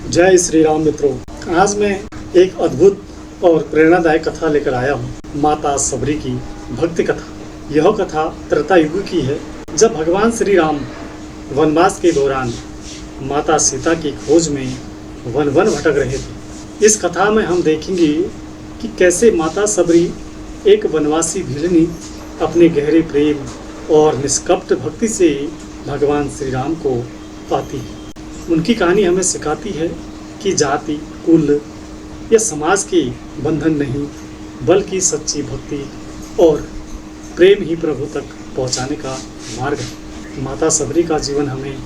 जय श्री राम मित्रों, आज मैं एक अद्भुत और प्रेरणादायक कथा लेकर आया हूँ। माता सबरी की भक्ति कथा। यह कथा त्रेता युग की है, जब भगवान श्री राम वनवास के दौरान माता सीता की खोज में वन वन भटक रहे थे। इस कथा में हम देखेंगे कि कैसे माता सबरी एक वनवासी भिलनी अपने गहरे प्रेम और निष्कपट भक्ति से भगवान श्री राम को पाती है। उनकी कहानी हमें सिखाती है कि जाति, कुल या समाज के बंधन नहीं, बल्कि सच्ची भक्ति और प्रेम ही प्रभु तक पहुंचाने का मार्ग है। माता सबरी का जीवन हमें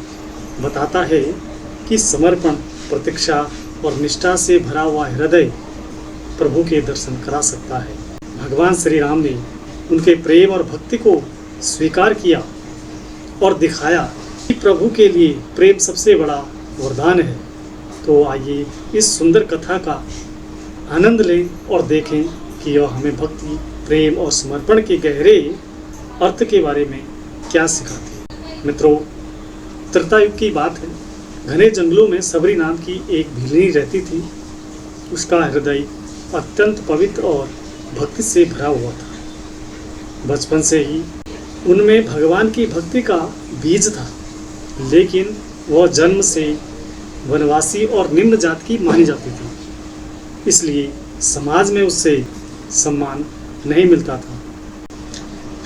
बताता है कि समर्पण, प्रतीक्षा और निष्ठा से भरा हुआ हृदय प्रभु के दर्शन करा सकता है। भगवान श्री राम ने उनके प्रेम और भक्ति को स्वीकार किया और दिखाया कि प्रभु के लिए प्रेम सबसे बड़ा वरदान है। तो आइए इस सुंदर कथा का आनंद लें और देखें कि यह हमें भक्ति, प्रेम और समर्पण के गहरे अर्थ के बारे में क्या सिखाती है। मित्रों, त्रेता युग की बात है। घने जंगलों में सबरी नाम की एक भिलनी रहती थी। उसका हृदय अत्यंत पवित्र और भक्ति से भरा हुआ था। बचपन से ही उनमें भगवान की भक्ति का बीज था, लेकिन वह जन्म से वनवासी और निम्न जात की मानी जाती थी, इसलिए समाज में उससे सम्मान नहीं मिलता था।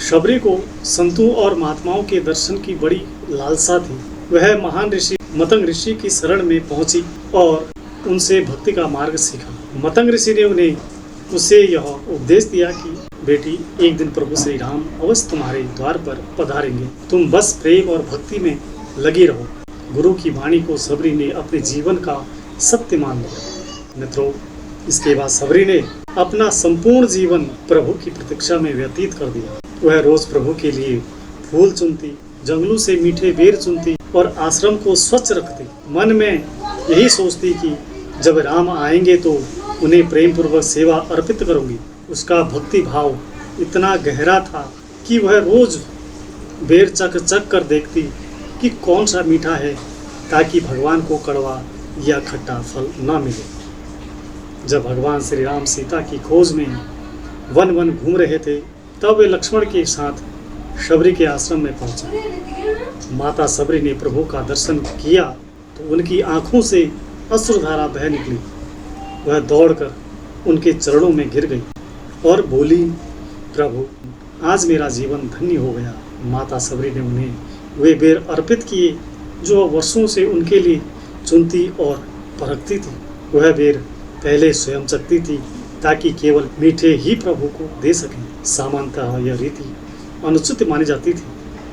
सबरी को संतों और महात्माओं के दर्शन की बड़ी लालसा थी। वह महान ऋषि मतंग ऋषि की शरण में पहुंची और उनसे भक्ति का मार्ग सीखा। मतंग ऋषि ने उसे यह उपदेश दिया कि बेटी, एक दिन प्रभु श्री राम अवश्य तुम्हारे द्वार पर पधारेंगे। तुम बस प्रेम और भक्ति में लगी रहो। गुरु की वाणी को सबरी ने अपने जीवन का सत्य मान लिया। मित्रों, इसके बाद सबरी ने अपना संपूर्ण जीवन प्रभु की प्रतीक्षा में व्यतीत कर दिया। वह रोज प्रभु के लिए फूल चुनती, जंगलों से मीठे बेर चुनती और आश्रम को स्वच्छ रखती। मन में यही सोचती कि जब राम आएंगे तो उन्हें प्रेम पूर्वक सेवा अर्पित करूंगी। उसका भक्ति भाव इतना गहरा था कि वह रोज बेर चख चख कर देखती कि कौन सा मीठा है, ताकि भगवान को कड़वा या खट्टा फल न मिले। जब भगवान श्री राम सीता की खोज में वन वन घूम रहे थे, तब वे लक्ष्मण के साथ सबरी के आश्रम में पहुंचे। माता सबरी ने प्रभु का दर्शन किया तो उनकी आंखों से अश्रुधारा बह निकली। वह दौड़कर उनके चरणों में गिर गई और बोली, प्रभु, आज मेरा जीवन धन्य हो गया। माता सबरी ने उन्हें वे बेर अर्पित किए जो वर्षों से उनके लिए चुनती और परखती थी। वह बेर पहले स्वयं चखती थी ताकि केवल मीठे ही प्रभु को दे सकें। सामान्यतः यह रीति अनुचित मानी जाती थी,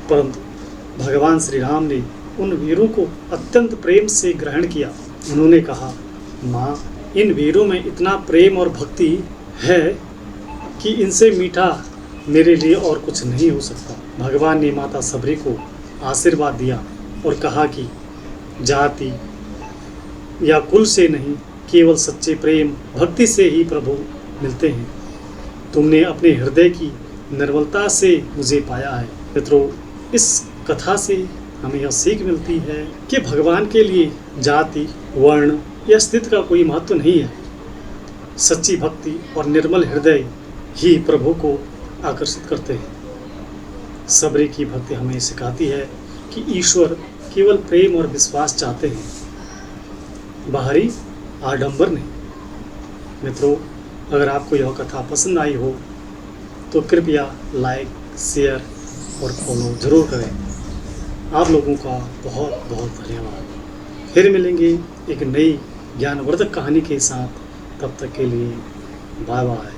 परंतु भगवान श्री राम ने उन वीरों को अत्यंत प्रेम से ग्रहण किया। उन्होंने कहा, माँ, इन वीरों में इतना प्रेम और भक्ति है कि इनसे मीठा मेरे लिए और कुछ नहीं हो सकता। भगवान ने माता सबरी को आशीर्वाद दिया और कहा कि जाति या कुल से नहीं, केवल सच्चे प्रेम भक्ति से ही प्रभु मिलते हैं। तुमने अपने हृदय की निर्मलता से मुझे पाया है। मित्रों, इस कथा से हमें यह सीख मिलती है कि भगवान के लिए जाति, वर्ण या स्थिति का कोई महत्व नहीं है। सच्ची भक्ति और निर्मल हृदय ही प्रभु को आकर्षित करते हैं। सबरी की भक्ति हमें सिखाती है कि ईश्वर केवल प्रेम और विश्वास चाहते हैं, बाहरी आडंबर नहीं। मित्रों, अगर आपको यह कथा पसंद आई हो तो कृपया लाइक, शेयर और फॉलो जरूर करें। आप लोगों का बहुत बहुत धन्यवाद। फिर मिलेंगे एक नई ज्ञानवर्धक कहानी के साथ। तब तक के लिए बाय बाय।